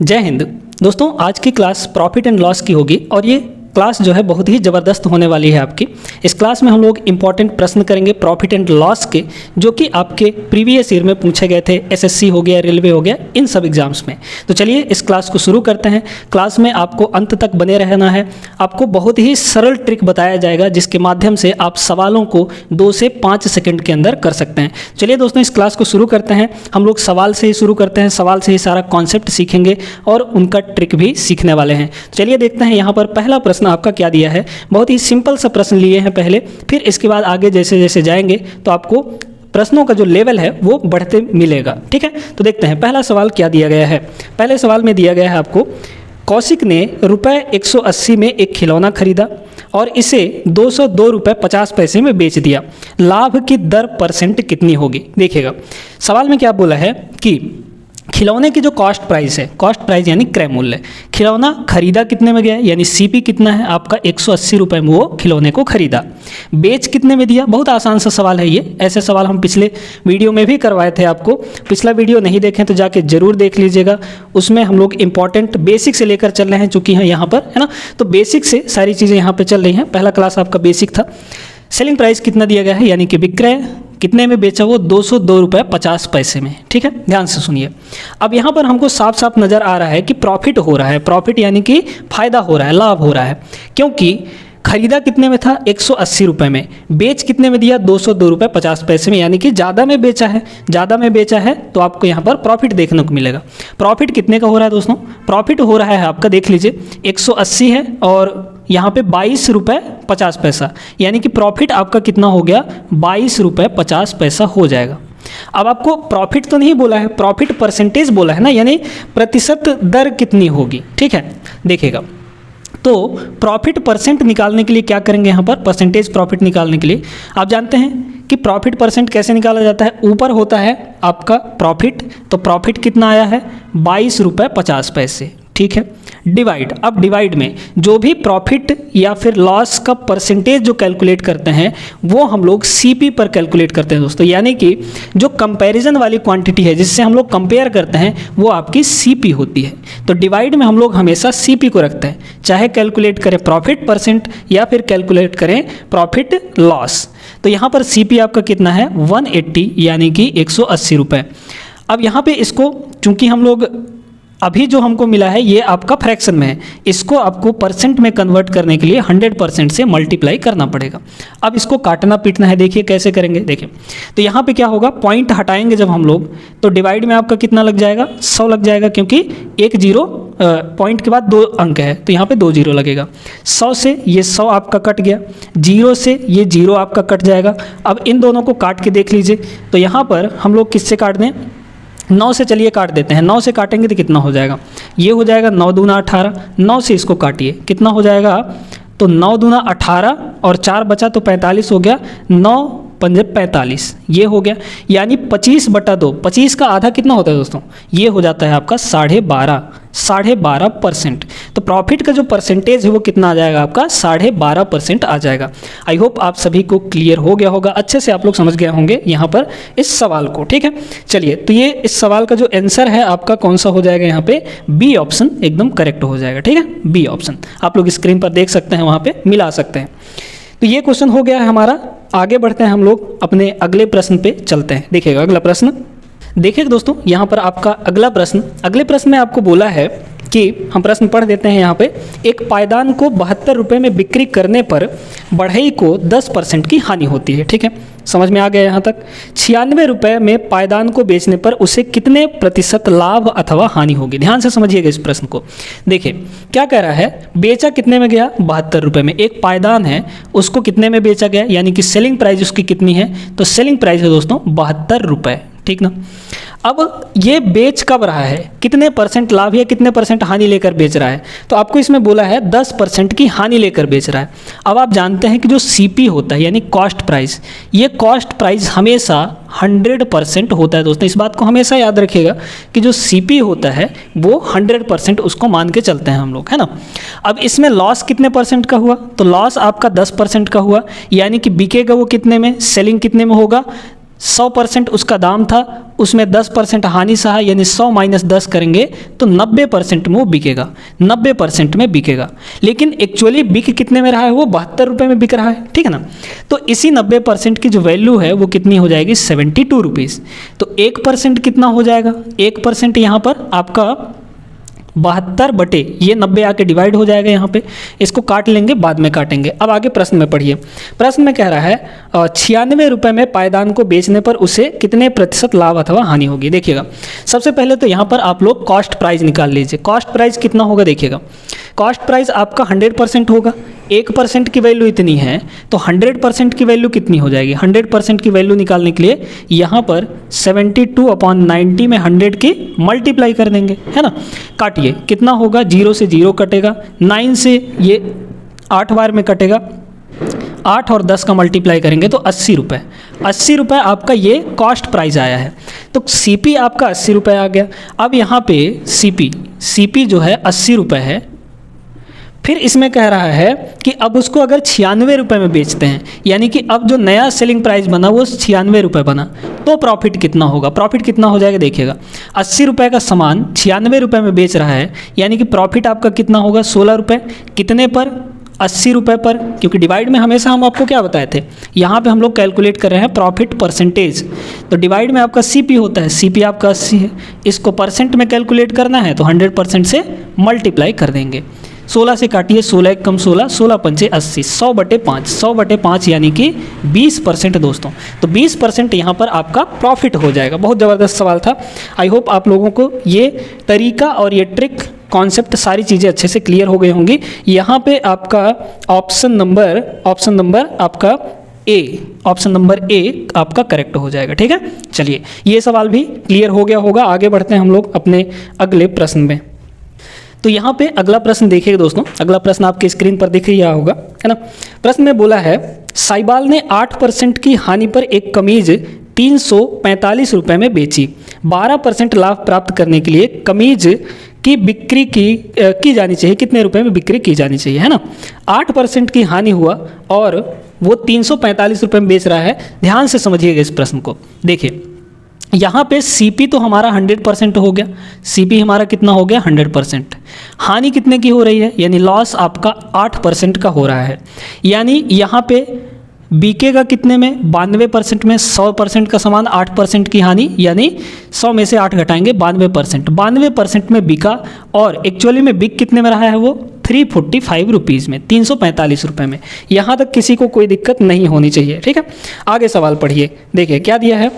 जय हिंद दोस्तों, आज की क्लास प्रॉफिट एंड लॉस की होगी और ये क्लास जो है बहुत ही ज़बरदस्त होने वाली है आपकी। इस क्लास में हम लोग इंपॉर्टेंट प्रश्न करेंगे प्रॉफिट एंड लॉस के, जो कि आपके प्रीवियस ईयर में पूछे गए थे। एसएससी हो गया, रेलवे हो गया, इन सब एग्जाम्स में। तो चलिए इस क्लास को शुरू करते हैं। क्लास में आपको अंत तक बने रहना है। आपको बहुत ही सरल ट्रिक बताया जाएगा जिसके माध्यम से आप सवालों को 2 से 5 सेकंड के अंदर कर सकते हैं। चलिए दोस्तों, इस क्लास को शुरू करते हैं। हम लोग सवाल से ही शुरू करते हैं। सवाल से ही सारा कॉन्सेप्ट सीखेंगे और उनका ट्रिक भी सीखने वाले हैं। चलिए देखते हैं यहाँ पर पहला प्रश्न आपका क्या दिया है। बहुत ही सिंपल सा प्रश्न लिए हैं पहले, फिर इसके बाद आगे जैसे जैसे जाएंगे तो आपको प्रश्नों का जो लेवल है वो बढ़ते मिलेगा। ठीक है, तो देखते हैं पहला सवाल क्या दिया गया है। पहले सवाल में दिया गया है आपको, कौशिक ने ₹180 में एक खिलौना खरीदा और इसे 202 रुपये 50 पैसे में बेच दिया। लाभ की दर % कितनी होगी? देखिएगा सवाल में क्या बोला है कि खिलौने की जो कॉस्ट प्राइस है, कॉस्ट प्राइस यानी क्रय मूल्य, खिलौना खरीदा कितने में गया यानी सीपी कितना है आपका 180 रुपये में वो खिलौने को खरीदा। बेच कितने में दिया? बहुत आसान सा सवाल है ये। ऐसे सवाल हम पिछले वीडियो में भी करवाए थे आपको। पिछला वीडियो नहीं देखें तो जाके जरूर देख लीजिएगा। उसमें हम लोग इंपॉर्टेंट बेसिक से लेकर चल रहे हैं, चूँकि हैं यहाँ पर, है ना। तो बेसिक से सारी चीज़ें यहाँ पर चल रही हैं। पहला क्लास आपका बेसिक था। सेलिंग प्राइस कितना दिया गया है यानी कि विक्रय कितने में बेचा? वो 202 रुपये 50 पैसे में। ठीक है, ध्यान से सुनिए। अब यहाँ पर हमको साफ साफ नज़र आ रहा है कि प्रॉफिट हो रहा है। प्रॉफिट यानी कि फायदा हो रहा है, लाभ हो रहा है, क्योंकि खरीदा कितने में था? 180 रुपये में। बेच कितने में दिया? 202 रुपये 50 पैसे में, यानी कि ज़्यादा में बेचा है। ज़्यादा में बेचा है तो आपको यहाँ पर प्रॉफिट देखने को मिलेगा। प्रॉफिट कितने का हो रहा है दोस्तों? प्रॉफिट हो रहा है आपका, देख लीजिए, 180 है और यहाँ पे 22 रुपये 50 पैसा, यानी कि प्रॉफिट आपका कितना हो गया? 22 रुपये 50 पैसा हो जाएगा। अब आपको प्रॉफिट तो नहीं बोला है, प्रॉफिट परसेंटेज बोला है ना, यानी प्रतिशत दर कितनी होगी। ठीक है, देखिएगा, तो प्रॉफिट परसेंट निकालने के लिए क्या करेंगे? यहाँ पर परसेंटेज प्रॉफिट निकालने के लिए आप जानते हैं कि प्रॉफिट परसेंट कैसे निकाला जाता है। ऊपर होता है आपका प्रॉफिट, तो प्रॉफिट कितना आया है? 22 रुपये 50 पैसे। ठीक है, डिवाइड। अब डिवाइड में जो भी प्रॉफिट या फिर लॉस का परसेंटेज जो कैलकुलेट करते हैं वो हम लोग सीपी पर कैलकुलेट करते हैं दोस्तों, यानी कि जो कंपैरिजन वाली क्वांटिटी है जिससे हम लोग कंपेयर करते हैं वो आपकी सीपी होती है। तो डिवाइड में हम लोग हमेशा सीपी को रखते हैं, चाहे कैलकुलेट करें प्रॉफिट परसेंट या फिर कैलकुलेट करें प्रॉफिट लॉस। तो यहाँ पर सीपी आपका कितना है? 180 यानी कि 180 रुपये। अब यहाँ पे इसको चूँकि हम लोग अभी जो हमको मिला है ये आपका फ्रैक्शन में है, इसको आपको परसेंट में कन्वर्ट करने के लिए 100% से मल्टीप्लाई करना पड़ेगा। अब इसको काटना पीटना है, देखिए कैसे करेंगे। देखिए तो यहाँ पे क्या होगा, पॉइंट हटाएंगे जब हम लोग तो डिवाइड में आपका कितना लग जाएगा? 100 लग जाएगा, क्योंकि एक जीरो पॉइंट के बाद 2 अंक है तो यहाँ पे 2 जीरो लगेगा। 100 से ये 100 आपका कट गया, 0 से ये 0 आपका कट जाएगा। अब इन दोनों को काट के देख लीजिए, तो यहाँ पर हम लोग किससे काट दें? 9 से चलिए काट देते हैं। 9 से काटेंगे तो कितना हो जाएगा? ये हो जाएगा 9 दूना 18। 9 से इसको काटिए, कितना हो जाएगा? तो 9 दूना 18 और 4 बचा तो 45 हो गया। 9 पंजे 45 ये हो गया, यानी 25/2। 25 का आधा कितना होता है दोस्तों? ये हो जाता है आपका 12.5%। तो प्रॉफिट का जो परसेंटेज है वो कितना आ जाएगा आपका? 12.5% आ जाएगा। आई होप आप सभी को क्लियर हो गया होगा, अच्छे से आप लोग समझ गए होंगे यहाँ पर इस सवाल को। ठीक है, चलिए, तो ये इस सवाल का जो आंसर है आपका कौन सा हो जाएगा? यहाँ पे बी ऑप्शन एकदम करेक्ट हो जाएगा। ठीक है, बी ऑप्शन आप लोग स्क्रीन पर देख सकते हैं, वहाँ पे मिला सकते हैं। तो ये क्वेश्चन हो गया है हमारा। आगे बढ़ते हैं हम लोग, अपने अगले प्रश्न पे चलते हैं। देखिएगा अगला प्रश्न। देखिए दोस्तों, यहाँ पर आपका अगला प्रश्न में आपको बोला है कि हम प्रश्न पढ़ देते हैं यहाँ पे। एक पायदान को 72 रुपये में बिक्री करने पर बढ़ई को 10% की हानि होती है। ठीक है, समझ में आ गया यहाँ तक। 96 रुपये में पायदान को बेचने पर उसे कितने प्रतिशत लाभ अथवा हानि होगी? ध्यान से समझिएगा इस प्रश्न को। देखिए क्या कह रहा है, बेचा कितने में गया? 72 रुपये में। एक पायदान है उसको कितने में बेचा गया, यानी कि सेलिंग प्राइस उसकी कितनी है? तो सेलिंग प्राइस है दोस्तों 72 रुपये। ठीक ना। अब ये बेच कब रहा है, कितने % लाभ या कितने % हानि लेकर बेच रहा है? तो आपको इसमें बोला है 10% की हानि लेकर बेच रहा है। अब आप जानते हैं कि जो सीपी होता है यानी कॉस्ट प्राइस, ये कॉस्ट प्राइस हमेशा 100% होता है दोस्तों। इस बात को हमेशा याद रखिएगा कि जो सीपी होता है वो 100% उसको मान के चलते हैं हम लोग, है ना। अब इसमें लॉस कितने % का हुआ? तो लॉस आपका 10% का हुआ, यानी कि बिकेगा वो कितने में, सेलिंग कितने में होगा? 100% उसका दाम था, उसमें 10% हानि सहा, यानी 100 - 10 करेंगे तो 90% में वो बिकेगा, 90% में बिकेगा। लेकिन एक्चुअली बिक कितने में रहा है, वो 72 रुपये में बिक रहा है, ठीक है ना। तो इसी 90% की जो वैल्यू है वो कितनी हो जाएगी, 72 रुपीज़। तो 1% कितना हो जाएगा, 1% यहाँ पर आपका 72 बटे ये 90 आके डिवाइड हो जाएगा यहाँ पे, इसको काट लेंगे, बाद में काटेंगे। अब आगे प्रश्न में पढ़िए। प्रश्न में कह रहा है 96 रुपये में पायदान को बेचने पर उसे कितने प्रतिशत लाभ अथवा हानि होगी। देखिएगा, सबसे पहले तो यहाँ पर आप लोग कॉस्ट प्राइस निकाल लीजिए। कॉस्ट प्राइस कितना होगा, देखिएगा कॉस्ट प्राइस आपका 100% होगा, 1% की वैल्यू इतनी है तो 100% की वैल्यू कितनी हो जाएगी। 100% की वैल्यू निकालने के लिए यहाँ पर 72/90 में 100 की मल्टीप्लाई कर देंगे, है ना। काटिए, कितना होगा, 0 से 0 कटेगा, 9 से ये 8 बार में कटेगा, 8 और 10 का मल्टीप्लाई करेंगे तो 80 रुपये। 80 रुपये आपका ये कॉस्ट प्राइस आया है। तो सीपी आपका 80 रुपये आ गया। अब यहाँ पे सीपी जो है 80 रुपये है। फिर इसमें कह रहा है कि अब उसको अगर 96 रुपये में बेचते हैं, यानी कि अब जो नया सेलिंग प्राइस बना वो 96 रुपये बना, तो प्रॉफिट कितना होगा। प्रॉफिट कितना हो जाएगा, देखिएगा 80 रुपये का सामान 96 रुपये में बेच रहा है, यानी कि प्रॉफिट आपका कितना होगा, 16 रुपये। कितने पर, 80 रुपये पर, क्योंकि डिवाइड में हमेशा हम आपको क्या बताए थे, यहाँ पे हम लोग कैलकुलेट कर रहे हैं प्रॉफिट परसेंटेज। तो डिवाइड में आपका सीपी होता है, सीपी आपका 80 है, इसको परसेंट में कैलकुलेट करना है तो 100% से मल्टीप्लाई कर देंगे। 16 से काटिए, 16 एक कम 16, 16 पंचे 80, 100/5, 100/5 यानी कि 20% दोस्तों। तो 20% यहाँ पर आपका प्रॉफिट हो जाएगा। बहुत ज़बरदस्त सवाल था। आई होप आप लोगों को ये तरीका और ये ट्रिक, कॉन्सेप्ट, सारी चीज़ें अच्छे से क्लियर हो गई होंगी। यहाँ पे आपका ऑप्शन नंबर आपका ऑप्शन नंबर ए आपका करेक्ट हो जाएगा, ठीक है। चलिए, ये सवाल भी क्लियर हो गया होगा। आगे बढ़ते हैं हम लोग अपने अगले प्रश्न में। तो यहाँ पे अगला प्रश्न देखिएगा दोस्तों, अगला प्रश्न आपके स्क्रीन पर दिख रहा होगा, है ना। प्रश्न में बोला है साइबाल ने 8% की हानि पर एक कमीज 345 रुपये में बेची। 12% लाभ प्राप्त करने के लिए कमीज की बिक्री की जानी चाहिए, कितने रुपए में बिक्री की जानी चाहिए, है ना। 8% की हानि हुआ और वो 345 रुपये में बेच रहा है। ध्यान से समझिएगा इस प्रश्न को। देखिए, यहाँ पे सीपी तो हमारा 100% हो गया, सीपी हमारा कितना हो गया, 100%। हानि कितने की हो रही है, यानी लॉस आपका 8% का हो रहा है। यानी यहाँ पे बिकेगा कितने में, 92% में। 100% का सामान 8% की हानि, यानी 100 में से 8 घटाएंगे, 92%। 92% में बिका और एक्चुअली में बिक कितने में रहा है वो, 345 रुपीज़ में, 345 रुपये में। यहाँ तक किसी को कोई दिक्कत नहीं होनी चाहिए, ठीक है। आगे सवाल पढ़िए, देखिए क्या दिया है।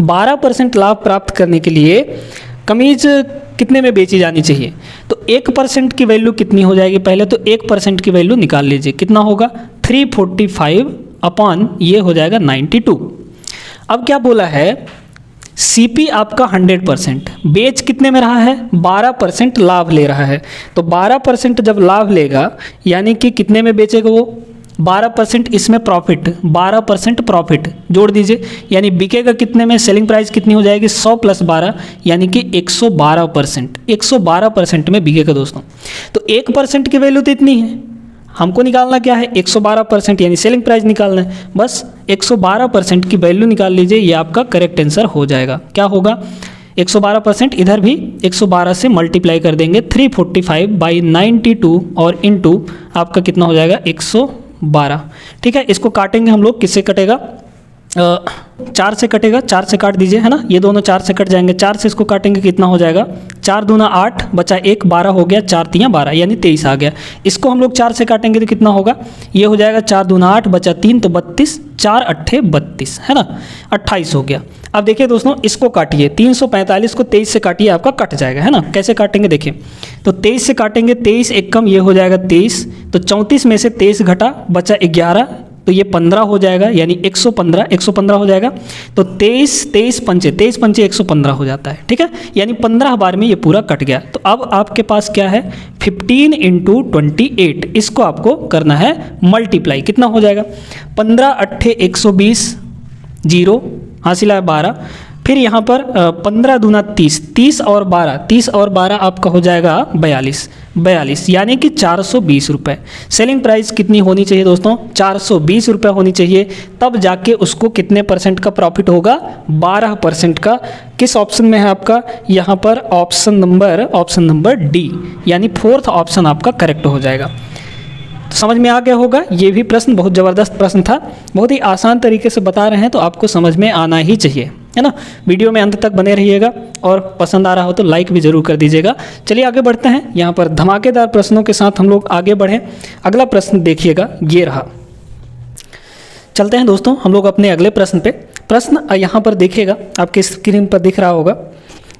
12% लाभ प्राप्त करने के लिए कमीज कितने में बेची जानी चाहिए। तो 1% की वैल्यू कितनी हो जाएगी, पहले तो 1% की वैल्यू निकाल लीजिए, कितना होगा, 345 अपॉन ये हो जाएगा 92। अब क्या बोला है, सीपी आपका 100%, बेच कितने में रहा है, 12% लाभ ले रहा है। तो 12% जब लाभ लेगा यानी कि कितने में बेचेगा वो, 12%, इसमें प्रॉफिट 12% प्रॉफिट जोड़ दीजिए, यानी बिकेगा कितने में, सेलिंग प्राइस कितनी हो जाएगी, 100 + 12 यानी कि 112%, 112% में बिकेगा दोस्तों। तो 1% की वैल्यू तो इतनी है, हमको निकालना क्या है, 112% यानी सेलिंग प्राइस निकालना है। बस 112% की वैल्यू निकाल लीजिए, ये आपका करेक्ट आंसर हो जाएगा। क्या होगा, 112%, इधर भी 112 से मल्टीप्लाई कर देंगे, 345/92 और इनटू आपका कितना हो जाएगा, 112, ठीक है। इसको काटेंगे हम लोग, किससे कटेगा, 4 से कटेगा, 4 से काट दीजिए, है ना। ये दोनों 4 से कट जाएंगे, 4 से इसको काटेंगे, कितना हो जाएगा, 4 दूना 8 बचा 1, 12 हो गया, 4 तियाँ 12 यानी 23 आ गया। इसको हम लोग 4 से काटेंगे तो कितना होगा, ये हो जाएगा 4 दूना 8 बचा 3 तो 32, 4 अट्ठे 32, है ना, 28 हो गया। अब देखिए दोस्तों, इसको काटिए, 345 को 23 से काटिए, आपका कट जाएगा, है ना। कैसे काटेंगे देखिए, तो 23 से काटेंगे, 23 एक कम, ये हो जाएगा 23, तो 34 में से 23 घटा बचा 11, तो ये 15 हो जाएगा, यानी 115 हो जाएगा। तो 23 पंचे 115 हो जाता है, ठीक है। यानी 15 बार में ये पूरा कट गया। तो अब आपके पास क्या है, 15 × 28, इसको आपको करना है मल्टीप्लाई, कितना हो जाएगा, 15 अट्ठे 120, 0 हासिल है 12, फिर यहाँ पर 15 दूना 30, 30 और 12, 30 और 12 आपका हो जाएगा 42, यानी कि 420 रुपये। सेलिंग प्राइस कितनी होनी चाहिए दोस्तों? 420 रुपये होनी चाहिए, तब जाके उसको कितने परसेंट का प्रॉफिट होगा? 12% का। किस ऑप्शन में है आपका? यहाँ पर ऑप्शन नंबर डी, यानी फोर्थ ऑप्शन आपका करेक्ट हो जाएगा। समझ में आ गया होगा। ये भी प्रश्न बहुत ज़बरदस्त प्रश्न था, बहुत ही आसान तरीके से बता रहे हैं तो आपको समझ में आना ही चाहिए, है ना। वीडियो में अंत तक बने रहिएगा और पसंद आ रहा हो तो लाइक भी ज़रूर कर दीजिएगा। चलिए आगे बढ़ते हैं। यहाँ पर धमाकेदार प्रश्नों के साथ हम लोग आगे बढ़ें। अगला प्रश्न देखिएगा, ये रहा। चलते हैं दोस्तों हम लोग अपने अगले प्रश्न पे। प्रश्न यहाँ पर देखिएगा, आपके स्क्रीन पर दिख रहा होगा।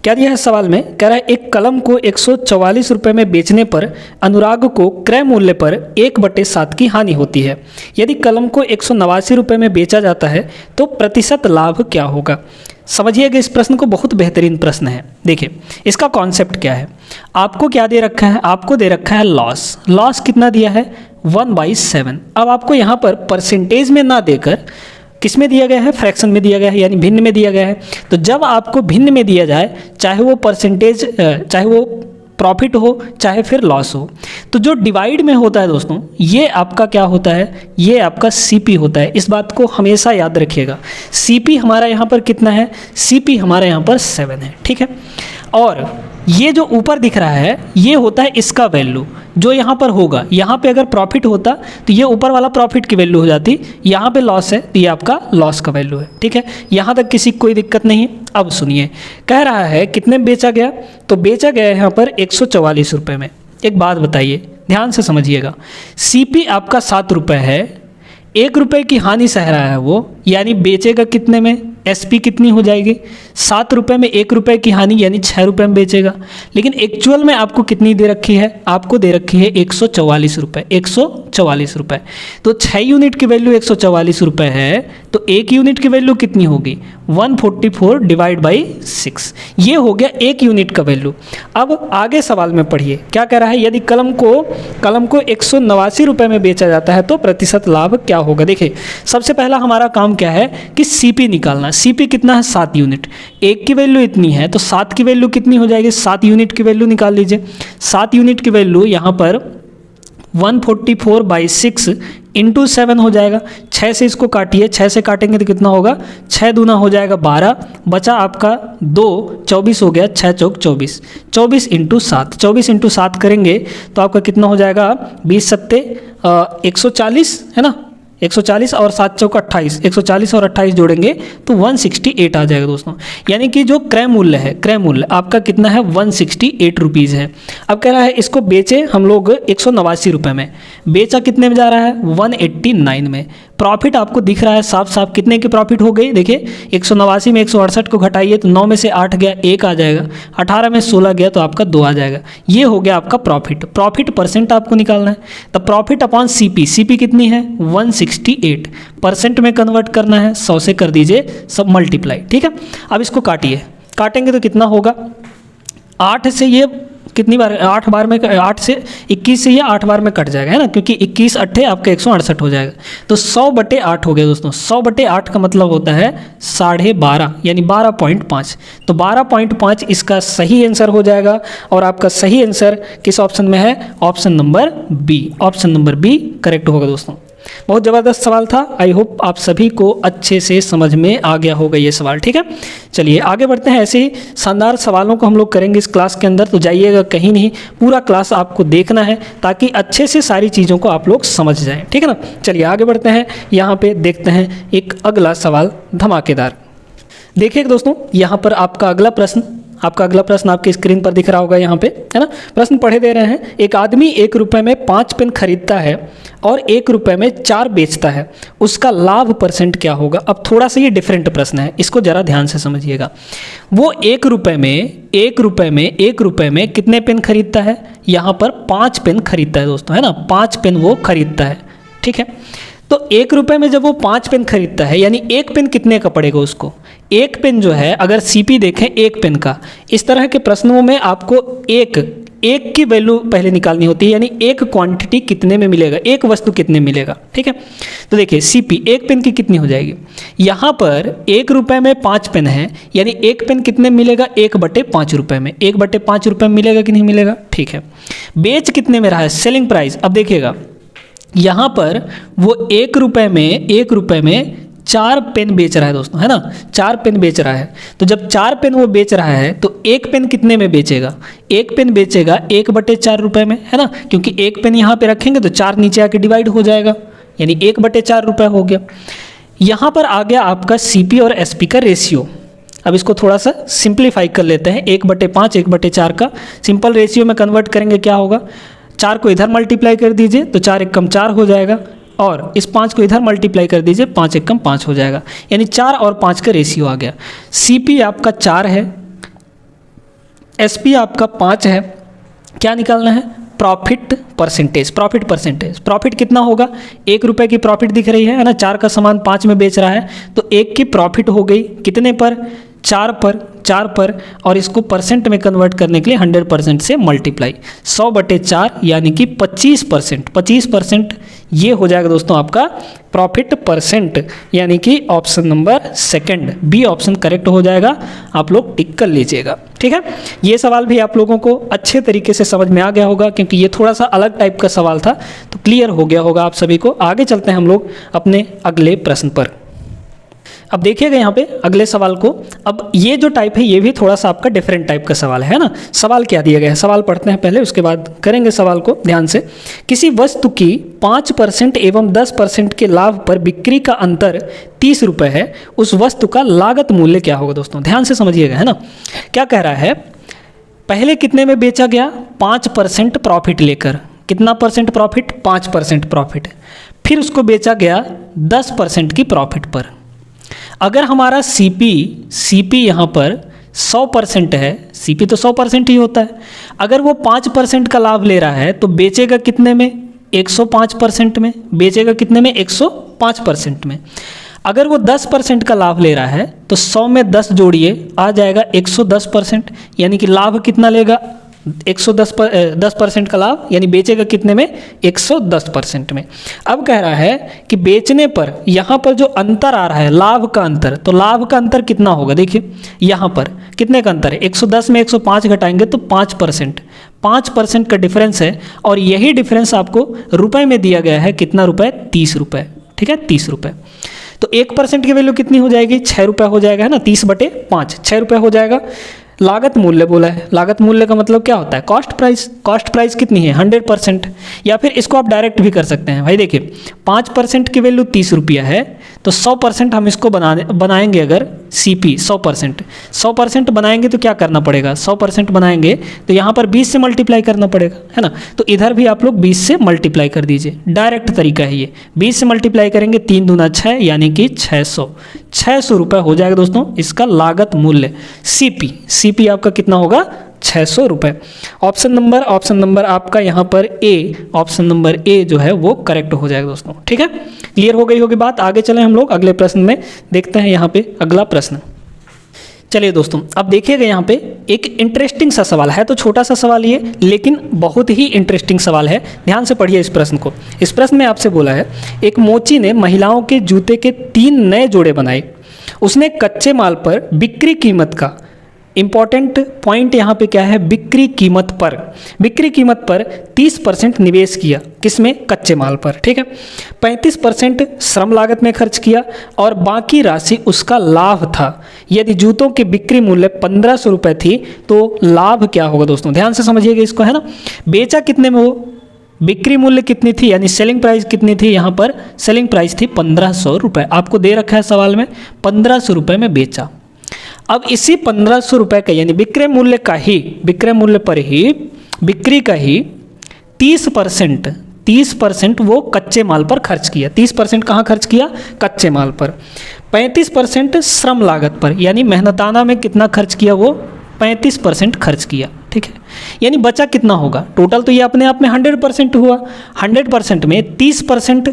क्या दिया है सवाल में? कह रहा है एक कलम को 144 रुपये में बेचने पर अनुराग को क्रय मूल्य पर 1/7 की हानि होती है। यदि कलम को 189 रुपये में बेचा जाता है तो प्रतिशत लाभ क्या होगा? समझिएगा इस प्रश्न को, बहुत बेहतरीन प्रश्न है। देखिए इसका कॉन्सेप्ट क्या है। आपको क्या दे रखा है? आपको दे रखा है लॉस कितना दिया है? 1/7। अब आपको यहाँ पर परसेंटेज में ना देकर किस में दिया गया है? फ्रैक्शन में दिया गया है, यानी भिन्न में दिया गया है। तो जब आपको भिन्न में दिया जाए, चाहे वो परसेंटेज, चाहे वो प्रॉफिट हो, चाहे फिर लॉस हो, तो जो डिवाइड में होता है दोस्तों, ये आपका क्या होता है? ये आपका सीपी होता है। इस बात को हमेशा याद रखिएगा। सीपी हमारा यहाँ पर कितना है? सीपी हमारा यहाँ पर 7 है, ठीक है। और ये जो ऊपर दिख रहा है ये होता है इसका वैल्यू, जो यहाँ पर होगा। यहाँ पे अगर प्रॉफिट होता तो ये ऊपर वाला प्रॉफिट की वैल्यू हो जाती, यहाँ पे लॉस है तो ये आपका लॉस का वैल्यू है, ठीक है। यहाँ तक किसी कोई दिक्कत नहीं। अब सुनिए, कह रहा है कितने में बेचा गया? तो बेचा गया यहाँ पर 144 रुपये में। एक बात बताइए, ध्यान से समझिएगा। सीपी आपका 7 रुपये है, 1 रुपये की हानि सह रहा है वो, यानी बेचेगा कितने में? एसपी कितनी हो जाएगी? 7 रुपये में 1 रुपये की हानि, यानी 6 रुपये में बेचेगा। लेकिन एक्चुअल में आपको कितनी दे रखी है? आपको दे रखी है 144 रुपये, 144 रुपये। तो 6 यूनिट की वैल्यू 144 रुपये है, तो 1 यूनिट की वैल्यू कितनी होगी? 144 डिवाइड बाई 6, ये हो गया 1 यूनिट का वैल्यू। अब आगे सवाल में पढ़िए, क्या कह रहा है? यदि कलम को 189 रुपये में बेचा जाता है तो प्रतिशत लाभ क्या होगा? देखिए सबसे पहला हमारा काम क्या है कि सीपी निकालना। सीपी कितना है? 7 यूनिट। 1 की वैल्यू इतनी है तो 7 की वैल्यू कितनी हो जाएगी? 7 यूनिट की वैल्यू निकाल लीजिए। 7 यूनिट की वैल्यू यहाँ पर 144/6 इंटू 7 हो जाएगा। 6 से इसको काटिए, 6 से काटेंगे तो कितना होगा? 6 दूना हो जाएगा 12, बचा आपका 2, 24 हो गया। 6 चौक 24, 24 इंटू 7, 24 इंटू 7 करेंगे तो आपका कितना हो जाएगा? 20 सत्ते 140, है ना। 140 और 7 चौक 28, 140 और 28 जोड़ेंगे तो 168 आ जाएगा दोस्तों। यानी कि जो क्रय मूल्य है, क्रय मूल्य आपका कितना है? 168 रुपीज़ है। अब कह रहा है इसको बेचे हम लोग 189 रुपये में, बेचा कितने में जा रहा है? 189 में। प्रॉफिट आपको दिख रहा है साफ साफ, कितने की प्रॉफिट हो गई? देखिए 189 में 168 को घटाइए तो 9 में से 8 गया, 1 आ जाएगा। 18 में 16 गया तो आपका 2 आ जाएगा। ये हो गया आपका प्रॉफिट। प्रॉफिट परसेंट आपको निकालना है, तो प्रॉफिट अपॉन सीपी। सीपी कितनी है? 168। परसेंट में कन्वर्ट करना है, 100 से कर दीजिए सब मल्टीप्लाई, ठीक है। अब इसको काटिए, काटेंगे तो कितना होगा? 8 से ये कितनी बार? 8 बार में, 8 से 21 से ये 8 बार में कट जाएगा, है ना, क्योंकि 21 अट्ठे आपका 168 हो जाएगा। तो 100/8 हो गया दोस्तों। 100/8 का मतलब होता है 12.5, यानी 12.5। तो 12.5 इसका सही आंसर हो जाएगा। और आपका सही आंसर किस ऑप्शन में है? Option number B. Option number B correct होगा दोस्तों। बहुत ज़बरदस्त सवाल था। आई होप आप सभी को अच्छे से समझ में आ गया होगा ये सवाल, ठीक है। चलिए आगे बढ़ते हैं। ऐसे ही शानदार सवालों को हम लोग करेंगे इस क्लास के अंदर, तो जाइएगा कहीं नहीं, पूरा क्लास आपको देखना है ताकि अच्छे से सारी चीज़ों को आप लोग समझ जाएं, ठीक है ना। चलिए आगे बढ़ते हैं। यहाँ पे देखते हैं एक अगला सवाल धमाकेदार। देखिए दोस्तों, यहाँ पर आपका अगला प्रश्न आपकी स्क्रीन पर दिख रहा होगा यहाँ पे, है ना। प्रश्न पढ़े दे रहे हैं। एक आदमी 1 रुपये में 5 पेन खरीदता है और 1 रुपये में 4 बेचता है, उसका लाभ परसेंट क्या होगा? अब थोड़ा सा ये डिफरेंट प्रश्न है, इसको ज़रा ध्यान से समझिएगा। वो 1 रुपये में कितने पेन खरीदता है? यहाँ पर 5 पेन खरीदता है दोस्तों, है ना। 5 पेन वो खरीदता है, ठीक है। तो 1 रुपये में जब वो 5 पेन खरीदता है, यानी 1 पेन कितने का पड़ेगा उसको? 1 पेन जो है, अगर सीपी देखें 1 पेन का, इस तरह के प्रश्नों में आपको एक की वैल्यू पहले निकालनी होती है, यानी एक क्वांटिटी कितने में मिलेगा, एक वस्तु कितने में मिलेगा। ठीक है, तो देखिए CP एक पेन की कितनी हो जाएगी, यहाँ पर 1 रुपये में 5 पेन है, यानी एक पेन कितने में मिलेगा, 1/5 रुपये में। 1/5 रुपये में मिलेगा कि नहीं मिलेगा। ठीक है, बेच कितने में रहा है, सेलिंग प्राइस। अब देखिएगा यहाँ पर वो 1 रुपये में 4 पेन बेच रहा है दोस्तों, है ना, 4 पेन बेच रहा है। तो जब 4 पेन वो बेच रहा है तो एक पेन कितने में बेचेगा, एक पेन बेचेगा 1/4 रुपये में, है ना, क्योंकि एक पेन यहाँ पे रखेंगे तो 4 नीचे आके डिवाइड हो जाएगा, यानी 1/4 रुपये हो गया। यहाँ पर आ गया आपका CP और SP का रेशियो। अब इसको थोड़ा सा सिंप्लीफाई कर लेते हैं, 1/5 1/4 का सिंपल रेशियो में कन्वर्ट करेंगे, क्या होगा, 4 को इधर मल्टीप्लाई कर दीजिए तो 4 एकम 4 हो जाएगा, और इस 5 को इधर मल्टीप्लाई कर दीजिए, 5 एकम 5 हो जाएगा, यानी 4 और 5 का रेशियो आ गया। CP आपका 4 है, SP आपका 5 है। क्या निकालना है, प्रॉफिट परसेंटेज। प्रॉफिट कितना होगा, 1 रुपये की प्रॉफिट दिख रही है ना, 4 का सामान 5 में बेच रहा है, तो 1 की प्रॉफिट हो गई कितने पर, 4 पर, और इसको परसेंट में कन्वर्ट करने के लिए 100% से मल्टीप्लाई, 100/4 यानी कि 25%। ये हो जाएगा दोस्तों आपका प्रॉफिट परसेंट, यानी कि option number 2 B option correct हो जाएगा। आप लोग टिक कर लीजिएगा। ठीक है, ये सवाल भी आप लोगों को अच्छे तरीके से समझ में आ गया होगा, क्योंकि ये थोड़ा सा अलग टाइप का सवाल था, तो क्लियर हो गया होगा आप सभी को। आगे चलते हैं हम लोग अपने अगले प्रश्न पर। अब देखिएगा यहाँ पे अगले सवाल को। अब ये जो टाइप है ये भी थोड़ा सा आपका डिफरेंट टाइप का सवाल है ना। सवाल क्या दिया गया है, सवाल पढ़ते हैं पहले, उसके बाद करेंगे सवाल को ध्यान से। किसी वस्तु की 5% एवं 10% के लाभ पर बिक्री का अंतर 30 रुपये है, उस वस्तु का लागत मूल्य क्या होगा। दोस्तों ध्यान से समझिएगा, है ना। क्या कह रहा है, पहले कितने में बेचा गया, 5% प्रॉफिट लेकर। कितना परसेंट प्रॉफिट, 5% प्रॉफिट। फिर उसको बेचा गया 10% की प्रॉफिट पर। अगर हमारा CP यहाँ पर 100% है, CP तो 100% ही होता है, अगर वो 5% का लाभ ले रहा है तो बेचेगा कितने में, 105% में। बेचेगा कितने में, 105% में। अगर वो 10% का लाभ ले रहा है तो 100 में 10 जोड़िए, आ जाएगा 110%, यानी कि लाभ कितना लेगा, 10% का लाभ, यानी बेचेगा कितने में, 110% में। अब कह रहा है कि बेचने पर यहाँ पर जो अंतर आ रहा है, लाभ का अंतर, तो लाभ का अंतर कितना होगा। देखिए यहाँ पर कितने का अंतर है, 110 में 105 घटाएंगे तो 5% का डिफरेंस है, और यही डिफरेंस आपको रुपए में दिया गया है, कितना रुपए, 30 रुपये। ठीक है, 30 रुपये। तो 1% की वैल्यू कितनी हो जाएगी, 6 रुपये हो जाएगा, है ना, 30/5 6 रुपये हो जाएगा। लागत मूल्य बोला है, लागत मूल्य का मतलब क्या होता है, कॉस्ट प्राइस कितनी है, 100%। या फिर इसको आप डायरेक्ट भी कर सकते हैं। भाई देखिए 5% की वैल्यू 30 रुपया है, तो 100% हम इसको बनाएंगे। अगर CP 100% बनाएंगे तो क्या करना पड़ेगा, 100% बनाएंगे तो यहाँ पर 20 से मल्टीप्लाई करना पड़ेगा, है ना। तो इधर भी आप लोग 20 से मल्टीप्लाई कर दीजिए, डायरेक्ट तरीका है ये। 20 से मल्टीप्लाई करेंगे, 3 दूना 6, यानी कि 600 रुपये हो जाएगा दोस्तों इसका लागत मूल्य। CP आपका कितना होगा, 600 रुपये। ऑप्शन नंबर आपका यहाँ पर ऑप्शन नंबर ए जो है वो करेक्ट हो जाएगा दोस्तों। ठीक है, क्लियर हो गई होगी बात। आगे चलें हम लोग अगले प्रश्न में, देखते हैं यहाँ पे अगला प्रश्न। चलिए दोस्तों, अब देखिएगा यहाँ पे एक इंटरेस्टिंग सा सवाल है, तो छोटा सा सवाल ये, लेकिन बहुत ही इंटरेस्टिंग सवाल है। ध्यान से पढ़िए इस प्रश्न को। इस प्रश्न में आपसे बोला है, एक मोची ने महिलाओं के जूते के 3 नए जोड़े बनाए। उसने कच्चे माल पर बिक्री कीमत का, इंपॉर्टेंट पॉइंट यहाँ पे क्या है, बिक्री कीमत पर 30% निवेश किया, किसमें, कच्चे माल पर। ठीक है, 35% श्रम लागत में खर्च किया, और बाकी राशि उसका लाभ था। यदि जूतों की बिक्री मूल्य 1500 रुपये थी तो लाभ क्या होगा। दोस्तों ध्यान से समझिएगा इसको, है ना। बेचा कितने में, वो बिक्री मूल्य कितनी थी, यानी सेलिंग प्राइस कितनी थी, यहाँ पर सेलिंग प्राइस थी 1500 रुपये। आपको दे रखा है सवाल में, 1500 रुपये में बेचा। अब इसी 1500 रुपये का, यानी विक्रय मूल्य पर ही बिक्री का ही 30% वो कच्चे माल पर खर्च किया। 30% कहाँ खर्च किया, कच्चे माल पर। 35% श्रम लागत पर, यानी मेहनताना में कितना खर्च किया, वो 35% खर्च किया। ठीक है, यानी बचा कितना होगा, टोटल तो ये अपने आप में 100% हुआ। 100% में 30%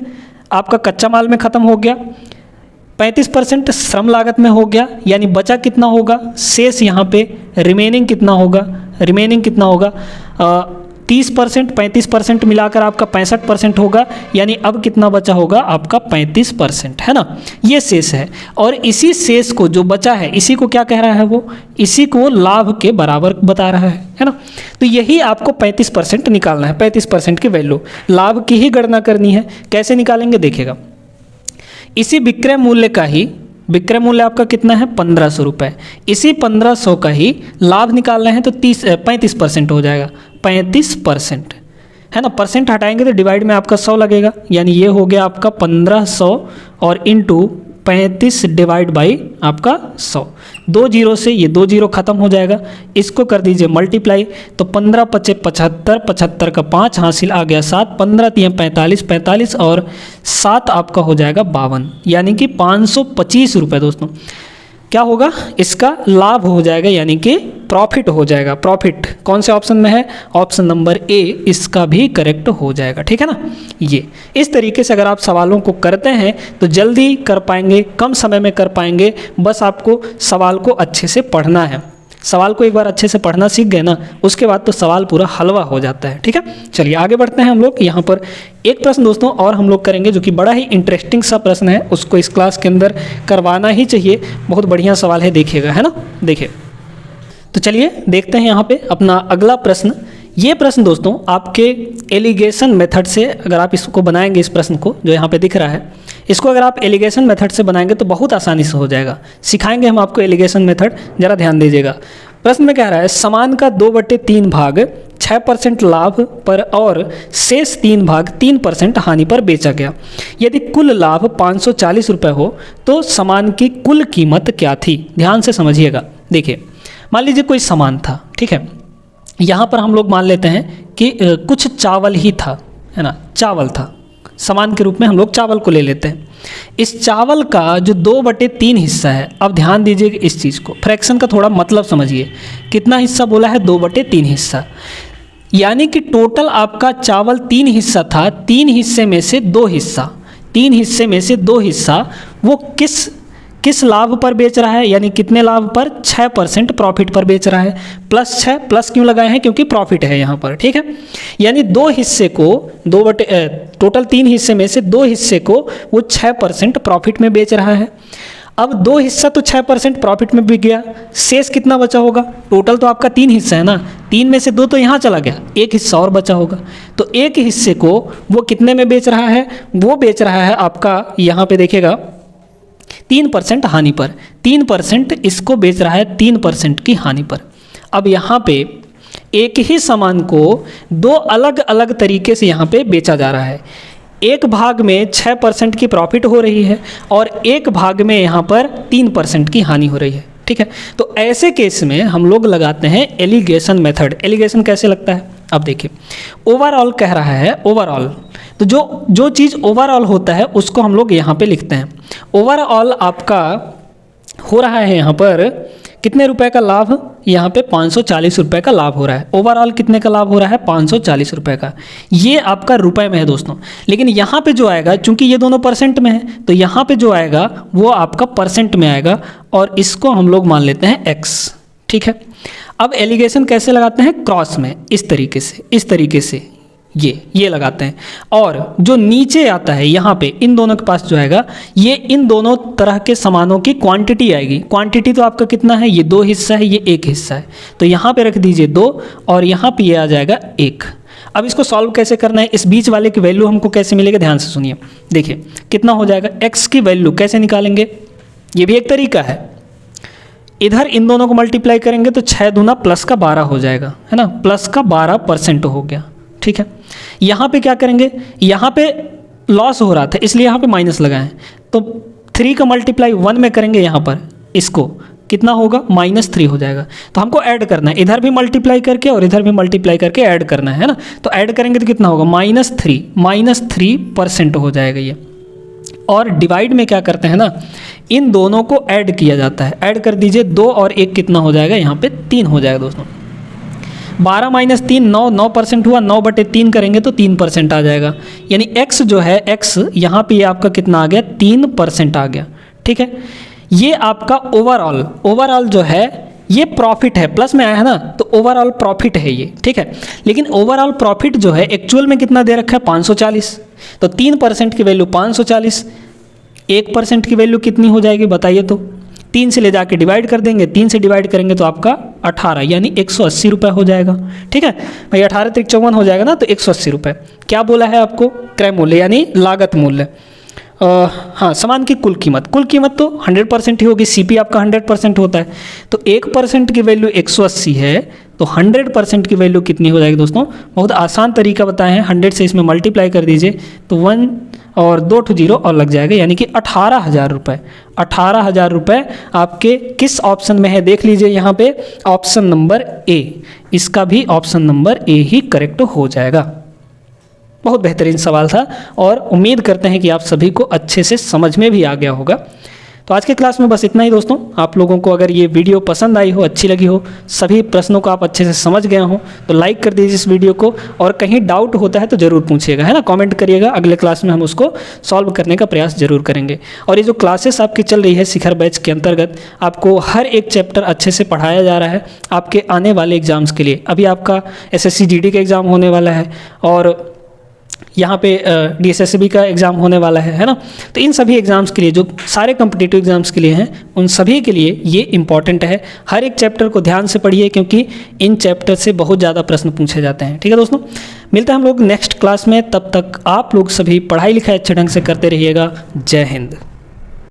आपका कच्चा माल में ख़त्म हो गया, 35% श्रम लागत में हो गया, यानी बचा कितना होगा, शेष यहाँ पे रिमेनिंग कितना होगा, रिमेनिंग कितना होगा 30%, 35% मिलाकर आपका 65% होगा, यानी अब कितना बचा होगा आपका 35%, है ना। ये शेष है और इसी शेष को जो बचा है इसी को क्या कह रहा है, वो इसी को लाभ के बराबर बता रहा है ना। तो यही आपको 35% निकालना है, 35% की वैल्यू, लाभ की ही गणना करनी है। कैसे निकालेंगे देखिएगा, इसी विक्रय मूल्य का ही, विक्रय मूल्य आपका कितना है 1500 रुपये, इसी 1500 का ही लाभ निकालना है तो 35% हो जाएगा, 35%, है ना। परसेंट हटाएंगे तो डिवाइड में आपका 100 लगेगा, यानी ये हो गया आपका 1500 और इंटू 35 डिवाइड बाई आपका 100, 2 जीरो से ये 2 जीरो खत्म हो जाएगा, इसको कर दीजिए मल्टीप्लाई, तो 15 पचे 75, 75 का 5 हासिल आ गया 7, 15 तियाँ 45, 45 और 7 आपका हो जाएगा 52, यानी कि 525 रुपये दोस्तों क्या होगा, इसका लाभ हो जाएगा, यानी कि प्रॉफिट हो जाएगा। प्रॉफिट कौन से ऑप्शन में है, ऑप्शन नंबर ए इसका भी करेक्ट हो जाएगा, ठीक है ना। ये इस तरीके से अगर आप सवालों को करते हैं तो जल्दी कर पाएंगे, कम समय में कर पाएंगे, बस आपको सवाल को अच्छे से पढ़ना है। सवाल को एक बार अच्छे से पढ़ना सीख गए ना, उसके बाद तो सवाल पूरा हलवा हो जाता है, ठीक है। चलिए आगे बढ़ते हैं हम लोग। यहाँ पर एक प्रश्न दोस्तों और हम लोग करेंगे जो कि बड़ा ही इंटरेस्टिंग सा प्रश्न है, उसको इस क्लास के अंदर करवाना ही चाहिए, बहुत बढ़िया सवाल है, देखिएगा, है ना। देखिए तो चलिए देखते हैं यहाँ पे अपना अगला प्रश्न। ये प्रश्न दोस्तों आपके एलिगेशन मेथड से अगर आप इसको बनाएंगे, इस प्रश्न को जो यहाँ पे दिख रहा है, इसको अगर आप एलिगेशन मेथड से बनाएंगे तो बहुत आसानी से हो जाएगा। सिखाएंगे हम आपको एलिगेशन मेथड, ज़रा ध्यान दीजिएगा। प्रश्न में कह रहा है सामान का 2/3 भाग 6% लाभ पर और शेष 3 भाग 3% हानि पर बेचा गया। यदि कुल लाभ 540 रुपये हो तो सामान की कुल कीमत क्या थी। ध्यान से समझिएगा। देखिए मान लीजिए कोई सामान था, ठीक है, यहाँ पर हम लोग मान लेते हैं कि कुछ चावल ही था, है ना, चावल था, सामान के रूप में हम लोग चावल को ले लेते हैं। इस चावल का जो 2/3 हिस्सा है, अब ध्यान दीजिए इस चीज़ को, फ्रैक्शन का थोड़ा मतलब समझिए, कितना हिस्सा बोला है 2/3 हिस्सा, यानी कि टोटल आपका चावल 3 हिस्सा था, 3 हिस्से में से 2 हिस्सा, 3 हिस्से में से 2 हिस्सा वो किस लाभ पर बेच रहा है, यानी कितने लाभ पर, 6% प्रॉफिट पर बेच रहा है। प्लस 6 प्लस क्यों लगाए हैं, क्योंकि प्रॉफिट है यहाँ पर, ठीक है। यानी 2 हिस्से को टोटल 3 हिस्से में से 2 हिस्से को वो 6% प्रॉफिट में बेच रहा है। अब 2 हिस्सा तो 6% प्रॉफिट में बिक गया, शेष कितना बचा होगा, टोटल तो आपका 3 हिस्सा है ना, 3 में से 2 तो यहाँ चला गया, 1 हिस्सा और बचा होगा। तो 1 हिस्से को वो कितने में बेच रहा है, वो बेच रहा है आपका यहाँ पे देखिएगा 3% हानि पर, 3% इसको बेच रहा है 3% की हानि पर। अब यहाँ पे एक ही सामान को 2 अलग अलग तरीके से यहाँ पे बेचा जा रहा है। एक भाग में 6% की प्रॉफिट हो रही है और एक भाग में यहाँ पर 3% की हानि हो रही है, ठीक है। तो ऐसे केस में हम लोग लगाते हैं एलिगेशन मेथड। एलिगेशन कैसे लगता है, अब देखिए, ओवरऑल कह रहा है, ओवरऑल, तो जो चीज़ ओवरऑल होता है उसको हम लोग यहाँ पे लिखते हैं। ओवरऑल आपका हो रहा है यहाँ पर कितने रुपए का लाभ, यहाँ पे 540 रुपये का लाभ हो रहा है। ओवरऑल कितने का लाभ हो रहा है, 540 रुपये का। ये आपका रुपए में है दोस्तों, लेकिन यहाँ पे जो आएगा, चूंकि ये दोनों परसेंट में है, तो यहाँ पे जो आएगा वो आपका परसेंट में आएगा और इसको हम लोग मान लेते हैं x, ठीक है। अब एलिगेशन कैसे लगाते हैं, क्रॉस में, इस तरीके से ये लगाते हैं। और जो नीचे आता है यहाँ पे इन दोनों के पास जो आएगा, ये इन दोनों तरह के सामानों की क्वांटिटी आएगी। क्वांटिटी तो आपका कितना है, ये 2 हिस्सा है, ये 1 हिस्सा है, तो यहाँ पे रख दीजिए 2 और यहाँ पे ये आ जाएगा 1। अब इसको सॉल्व कैसे करना है, इस बीच वाले की वैल्यू हमको कैसे मिलेगा, ध्यान से सुनिए। देखिए कितना हो जाएगा, x की वैल्यू कैसे निकालेंगे, ये भी एक तरीका है। इधर इन दोनों को मल्टीप्लाई करेंगे तो 6 दूना प्लस का 12 हो जाएगा, है ना, प्लस का 12% हो गया, ठीक है। यहाँ पे क्या करेंगे, यहाँ पे लॉस हो रहा था इसलिए यहाँ पे माइनस लगाएं, तो 3 का मल्टीप्लाई 1 में करेंगे, यहाँ पर इसको कितना होगा, -3 हो जाएगा। तो हमको ऐड करना है, इधर भी मल्टीप्लाई करके और इधर भी मल्टीप्लाई करके ऐड करना है ना। तो ऐड करेंगे तो कितना होगा, -3% हो जाएगा ये। और डिवाइड में क्या करते हैं ना, इन दोनों को ऐड किया जाता है। ऐड कर दीजिए, 2 और 1 कितना हो जाएगा, यहाँ पे 3 हो जाएगा दोस्तों। 12 - 3 9% हुआ, 9/3 करेंगे तो 3% आ जाएगा। यानी x जो है, x यहाँ पे ये आपका कितना आ गया, 3% आ गया, ठीक है। ये आपका ओवरऑल जो है ये प्रॉफिट है, प्लस में आया है ना, तो ओवरऑल प्रॉफिट है ये, ठीक है। लेकिन ओवरऑल प्रॉफिट जो है एक्चुअल में कितना दे रखा है, 540। तो 3% की वैल्यू 540, 1% की वैल्यू कितनी हो जाएगी बताइए तो। 3 से ले जाके डिवाइड कर देंगे, 3 से डिवाइड करेंगे तो आपका 18 यानी 180 रुपये हो जाएगा, ठीक है भाई। 18 × 54 हो जाएगा ना, तो 180 रुपये। क्या बोला है आपको, क्रय मूल्य यानी लागत मूल्य। हाँ, सामान की कुल कीमत तो 100% ही होगी, सीपी आपका 100% होता है। तो 1% की वैल्यू 180 है, तो 100% की वैल्यू कितनी हो जाएगी दोस्तों। बहुत आसान तरीका बताए हैं, 100 से इसमें मल्टीप्लाई कर दीजिए तो 1 और 2 0 और लग जाएगा, यानी कि 18,000 रुपये। 18,000 रुपये आपके किस ऑप्शन में है देख लीजिए यहाँ पे, ऑप्शन नंबर ए। इसका भी option number A he correct हो जाएगा। बहुत बेहतरीन सवाल था और उम्मीद करते हैं कि आप सभी को अच्छे से समझ में भी आ गया होगा। तो आज के क्लास में बस इतना ही दोस्तों। आप लोगों को अगर ये वीडियो पसंद आई हो, अच्छी लगी हो, सभी प्रश्नों को आप अच्छे से समझ गए हो, तो लाइक कर दीजिए इस वीडियो को। और कहीं डाउट होता है तो ज़रूर पूछिएगा, है ना, कमेंट करिएगा। अगले क्लास में हम उसको सॉल्व करने का प्रयास जरूर करेंगे। और ये जो क्लासेस आपकी चल रही है शिखर बैच के अंतर्गत, आपको हर एक चैप्टर अच्छे से पढ़ाया जा रहा है आपके आने वाले एग्जाम्स के लिए। अभी आपका SSC GD का एग्ज़ाम होने वाला है और यहाँ पे DSSB का एग्ज़ाम होने वाला है ना। तो इन सभी एग्ज़ाम्स के लिए, जो सारे कम्पिटिटिव एग्ज़ाम्स के लिए हैं, उन सभी के लिए ये इंपॉर्टेंट है। हर एक चैप्टर को ध्यान से पढ़िए, क्योंकि इन चैप्टर से बहुत ज़्यादा प्रश्न पूछे जाते हैं, ठीक है दोस्तों। मिलते हैं हम लोग नेक्स्ट क्लास में, तब तक आप लोग सभी पढ़ाई लिखाई अच्छे ढंग से करते रहिएगा। जय हिंद।